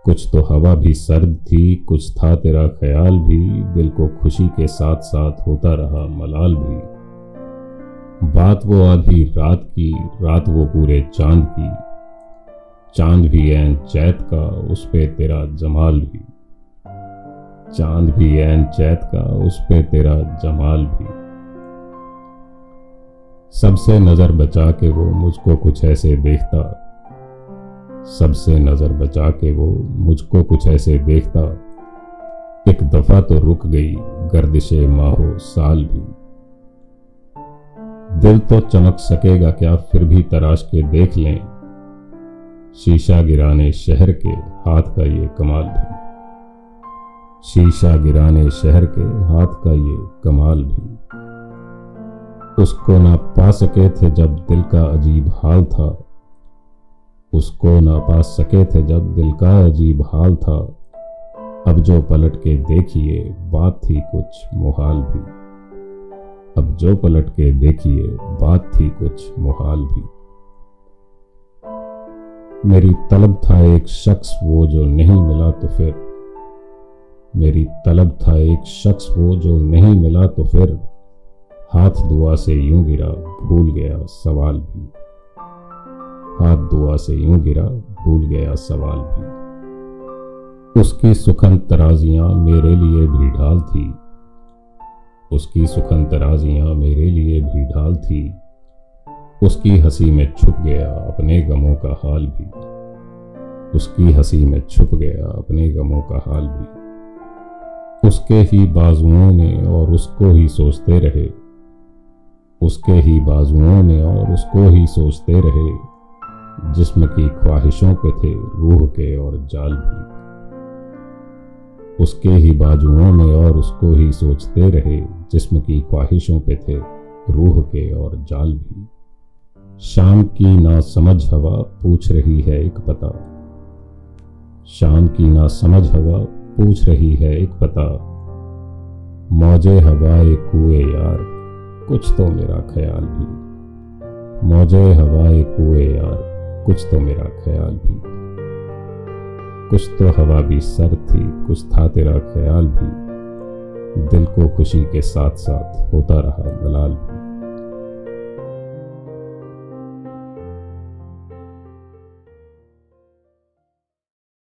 कुछ तो हवा भी सर्द थी, कुछ था तेरा ख्याल भी, दिल को खुशी के साथ साथ होता रहा मलाल भी। बात वो आधी रात की, रात वो पूरे चांद की, चांद भी ऐन चैत का, उस पे तेरा जमाल भी। चांद भी ऐन चैत का, उस पे तेरा जमाल भी। सबसे नजर बचा के वो मुझको कुछ ऐसे देखता, सबसे नजर बचा के वो मुझको कुछ ऐसे देखता। एक दफा तो रुक गई गर्दिशे माहो साल भी। दिल तो चमक सकेगा क्या, फिर भी तराश के देख लें, शीशा गिराने शहर के हाथ का ये कमाल भी। शीशा गिराने शहर के हाथ का ये कमाल भी। उसको ना पा सके थे जब दिल का अजीब हाल था, उसको ना पा सके थे जब दिल का अजीब हाल था। अब जो पलट के देखिए बात थी कुछ मुहाल भी। अब जो पलट के देखिए बात थी कुछ मुहाल भी। मेरी तलब था एक शख्स वो जो नहीं मिला तो फिर, मेरी तलब था एक शख्स वो जो नहीं मिला तो फिर, हाथ दुआ से यूं गिरा भूल गया सवाल भी। हाथ दुआ से यूं गिरा भूल गया सवाल भी। उसकी सुखन तराजियां मेरे लिए भी ढाल थी, उसकी सुखन तराजियां मेरे लिए भी ढाल थी। उसकी हंसी में छुप गया अपने गमों का हाल भी, उसकी हंसी में छुप गया अपने गमों का हाल भी। उसके ही बाजुओं में और उसको ही सोचते रहे, उसके ही बाजुओं में और उसको ही सोचते रहे। जिस्म की ख्वाहिशों पे थे रूह के और जाल भी, उसके ही बाजुओं में और उसको ही सोचते रहे। जिस्म की ख्वाहिशों पे थे रूह के और जाल भी। शाम की ना समझ हवा पूछ रही है एक पता, शाम की ना समझ हवा पूछ रही है एक पता। मौजे हवाए कुए यार कुछ तो मेरा ख्याल भी, मौजे हवाए कुए यार कुछ तो मेरा ख्याल भी। कुछ तो हवा भी सर्द थी, कुछ था तेरा ख्याल भी, दिल को खुशी के साथ साथ होता रहा मलाल भी।